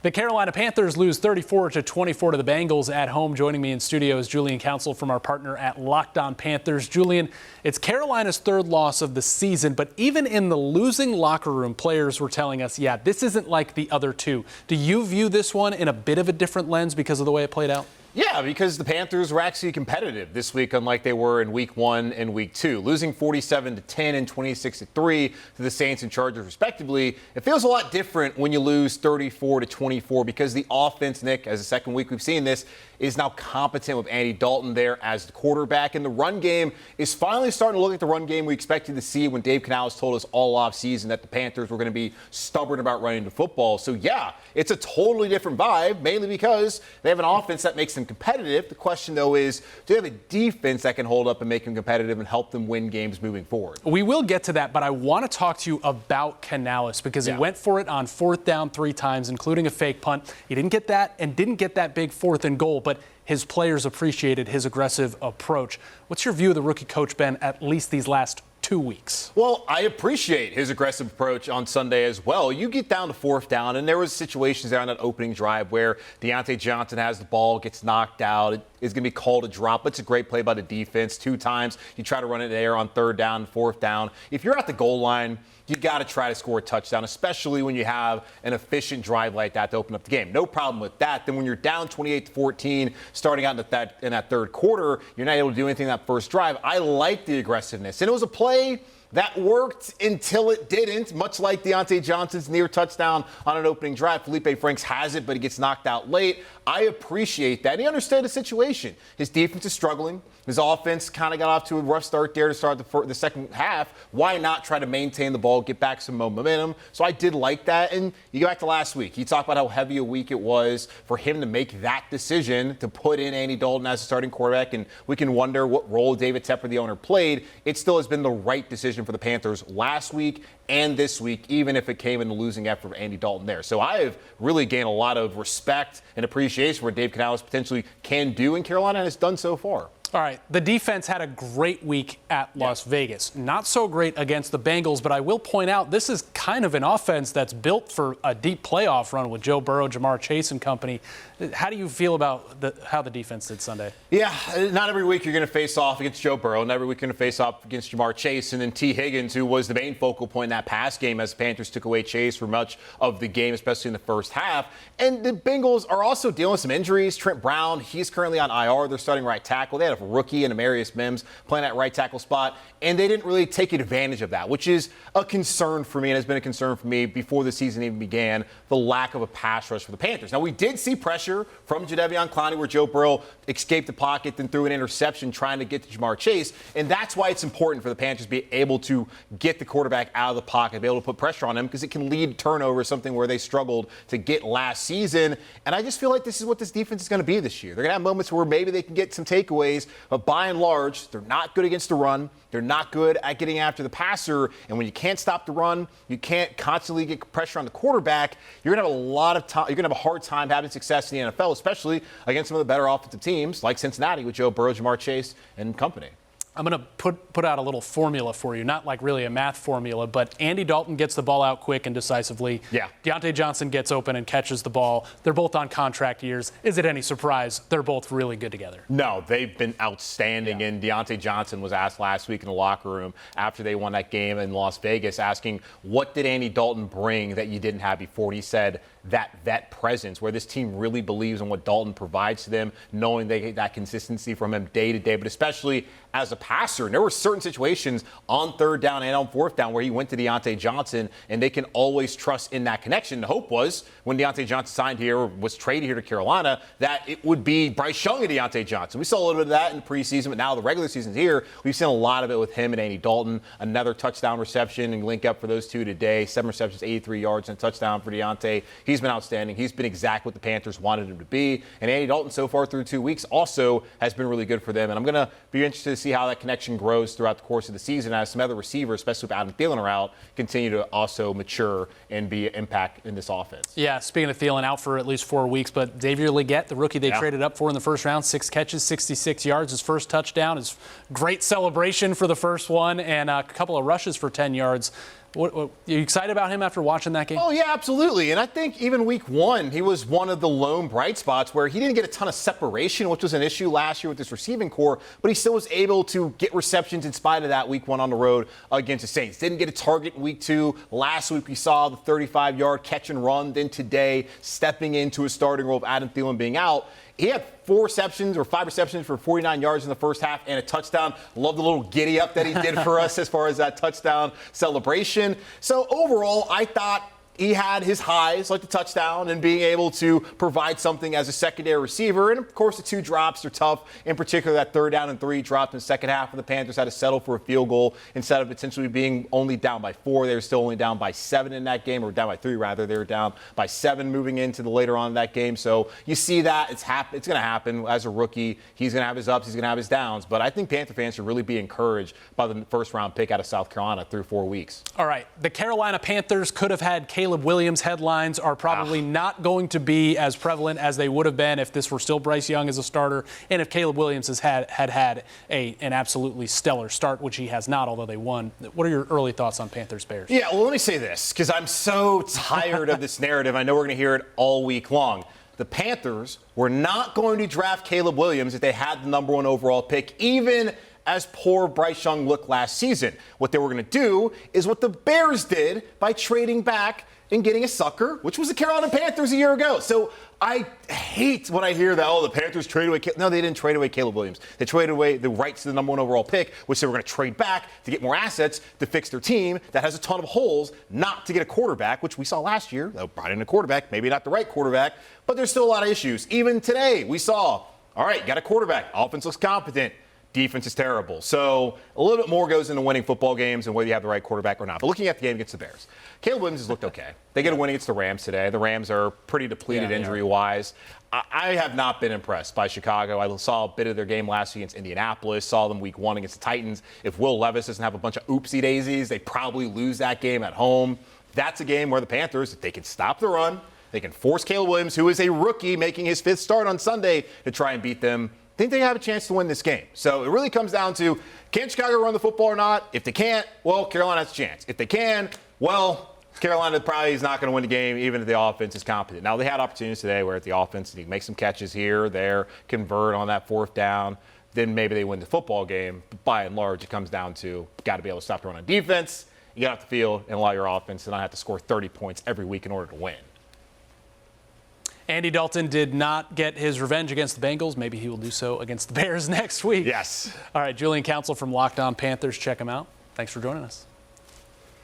The Carolina Panthers lose 34-24 to the Bengals at home. Joining me in studio is Julian Council from our partner at Locked On Panthers. Julian, it's Carolina's third loss of the season, but even in the losing locker room, players were telling us, yeah, this isn't like the other two. Do you view this one in a bit of a different lens because of the way it played out? Yeah, because the Panthers were actually competitive this week, unlike they were in Week 1 and Week 2. Losing 47-10 and 26-3 to the Saints and Chargers, respectively, it feels a lot different when you lose 34-24 because the offense, Nick, as the second week we've seen this, is now competent with Andy Dalton there as the quarterback. And the run game is finally starting to look like the run game we expected to see when Dave Canales told us all offseason that the Panthers were going to be stubborn about running the football. So, yeah, it's a totally different vibe, mainly because they have an offense that makes them competitive. The question, though, is do they have a defense that can hold up and make them competitive and help them win games moving forward? We will get to that, but I want to talk to you about Canales because he went for it on 4th down 3 times, including a fake punt. He didn't get that and didn't get that big 4th and goal, but his players appreciated his aggressive approach. What's your view of the rookie coach, Ben, at least these last 2 weeks? Well, I appreciate his aggressive approach on Sunday as well. You get down to 4th down, and there was situations there on that opening drive where Deontay Johnson has the ball, gets knocked out. It is going to be called a drop. It's a great play by the defense. 2 times you try to run it there on 3rd down, 4th down. If you're at the goal line, you got to try to score a touchdown, especially when you have an efficient drive like that to open up the game. No problem with that. Then when you're down 28-14, starting out in that third quarter, you're not able to do anything in that first drive. I like the aggressiveness. And it was a play that worked until it didn't, much like Deontay Johnson's near touchdown on an opening drive. Felipe Franks has it, but he gets knocked out late. I appreciate that. He understood the situation. His defense is struggling. His offense kind of got off to a rough start there to start the second half. Why not try to maintain the ball, get back some momentum? So I did like that. And you go back to last week. You talk about how heavy a week it was for him to make that decision to put in Andy Dalton as a starting quarterback. And we can wonder what role David Tepper, the owner, played. It still has been the right decision for the Panthers last week and this week, even if it came in the losing effort of Andy Dalton there. So I have really gained a lot of respect and appreciation for what Dave Canales potentially can do in Carolina and has done so far. All right, the defense had a great week at Las Vegas. Not so great against the Bengals, but I will point out this is kind of an offense that's built for a deep playoff run with Joe Burrow, Jamar Chase, and company. How do you feel about how the defense did Sunday? Yeah, not every week you're going to face off against Joe Burrow. Not every week you're going to face off against Jamar Chase. And then T. Higgins, who was the main focal point in that pass game as the Panthers took away Chase for much of the game, especially in the first half. And the Bengals are also dealing with some injuries. Trent Brown, he's currently on IR. They're starting right tackle. They had a rookie and Amarius Mims playing that right tackle spot, and they didn't really take advantage of that, which is a concern for me and has been a concern for me before the season even began, the lack of a pass rush for the Panthers. Now, we did see pressure from Jadeveon Clowney where Joe Burrow escaped the pocket and threw an interception trying to get to Jamar Chase, and that's why it's important for the Panthers to be able to get the quarterback out of the pocket, be able to put pressure on him because it can lead to turnover, something where they struggled to get last season. And I just feel like this is what this defense is going to be this year. They're going to have moments where maybe they can get some takeaways, but by and large, they're not good against the run. They're not good at getting after the passer. And when you can't stop the run, you can't constantly get pressure on the quarterback, you're going to have a lot of time. You're going to have a hard time having success in the NFL, especially against some of the better offensive teams like Cincinnati with Joe Burrow, Jamar Chase, and company. I'm going to put out a little formula for you, not like really a math formula, but Andy Dalton gets the ball out quick and decisively. Yeah. Deontay Johnson gets open and catches the ball. They're both on contract years. Is it any surprise they're both really good together? No, they've been outstanding. Yeah. And Deontay Johnson was asked last week in the locker room after they won that game in Las Vegas, asking, what did Andy Dalton bring that you didn't have before? And he said, that vet presence, where this team really believes in what Dalton provides to them, knowing they get that consistency from him day to day, but especially as a passer. And there were certain situations on 3rd down and on 4th down where he went to Deontay Johnson, and they can always trust in that connection. The hope was when Deontay Johnson signed here or was traded here to Carolina that it would be Bryce Young and Deontay Johnson. We saw a little bit of that in the preseason, but now the regular season's here. We've seen a lot of it with him and Andy Dalton. Another touchdown reception and link up for those two today. 7 receptions, 83 yards, and a touchdown for Deontay. He's been outstanding. He's been exactly what the Panthers wanted him to be. And Andy Dalton so far through 2 weeks also has been really good for them. And I'm going to be interested to see how that connection grows throughout the course of the season as some other receivers, especially with Adam Thielen out, continue to also mature and be an impact in this offense. Yeah, speaking of Thielen, out for at least 4 weeks, but Xavier Legette, the rookie they traded up for in the first round, 6 catches, 66 yards, his first touchdown, his great celebration for the first one, and a couple of rushes for 10 yards. You excited about him after watching that game? Oh, yeah, absolutely. And I think even week one, he was one of the lone bright spots where he didn't get a ton of separation, which was an issue last year with his receiving core, but he still was able to get receptions in spite of that week one on the road against the Saints. Didn't get a target in week two. Last week we saw the 35-yard catch and run. Then today, stepping into a starting role of Adam Thielen being out. He had 5 receptions for 49 yards in the first half and a touchdown. Love the little giddy up that he did for us as far as that touchdown celebration. So overall, I thought he had his highs, like the touchdown and being able to provide something as a secondary receiver. And, of course, the 2 drops are tough, in particular that 3rd down and 3 dropped in the second half where the Panthers had to settle for a field goal instead of potentially being only down by 4. They were still only down by 7 in that game, or down by 3, rather. They were down by 7 moving into the later on in that game. So you see that. It's going to happen as a rookie. He's going to have his ups. He's going to have his downs. But I think Panther fans should really be encouraged by the first-round pick out of South Carolina through 4 weeks. All right. The Carolina Panthers could have had Caleb Williams. Headlines are probably not going to be as prevalent as they would have been if this were still Bryce Young as a starter and if Caleb Williams had an absolutely stellar start, which he has not, although they won. What are your early thoughts on Panthers-Bears? Yeah, well, let me say this, because I'm so tired of this narrative. I know we're going to hear it all week long. The Panthers were not going to draft Caleb Williams if they had the number 1 overall pick, even as poor Bryce Young looked last season. What they were going to do is what the Bears did by trading back and getting a sucker, which was the Carolina Panthers a year ago. So I hate when I hear that, the Panthers traded away. No, they didn't trade away Caleb Williams. They traded away the rights to the number 1 overall pick, which they were going to trade back to get more assets to fix their team that has a ton of holes, not to get a quarterback, which we saw last year. They brought in a quarterback, maybe not the right quarterback, but there's still a lot of issues. Even today, we saw, all right, got a quarterback. Offense looks competent. Defense is terrible. So a little bit more goes into winning football games and whether you have the right quarterback or not. But looking at the game against the Bears, Caleb Williams has looked okay. They get a win against the Rams today. The Rams are pretty depleted injury-wise. I have not been impressed by Chicago. I saw a bit of their game last week against Indianapolis, saw them week 1 against the Titans. If Will Levis doesn't have a bunch of oopsie daisies, they probably lose that game at home. That's a game where the Panthers, if they can stop the run, they can force Caleb Williams, who is a rookie making his 5th start on Sunday, to try and beat them. I think they have a chance to win this game. So it really comes down to, can Chicago run the football or not? If they can't, well, Carolina has a chance. If they can, well, Carolina probably is not going to win the game, even if the offense is competent. Now, they had opportunities today where at the offense, you can make some catches here, there, convert on that 4th down. Then maybe they win the football game. But by and large, it comes down to got to be able to stop the run on defense. You got off the field and allow your offense to not have to score 30 points every week in order to win. Andy Dalton did not get his revenge against the Bengals. Maybe he will do so against the Bears next week. Yes. All right, Julian Council from Locked On Panthers. Check him out. Thanks for joining us.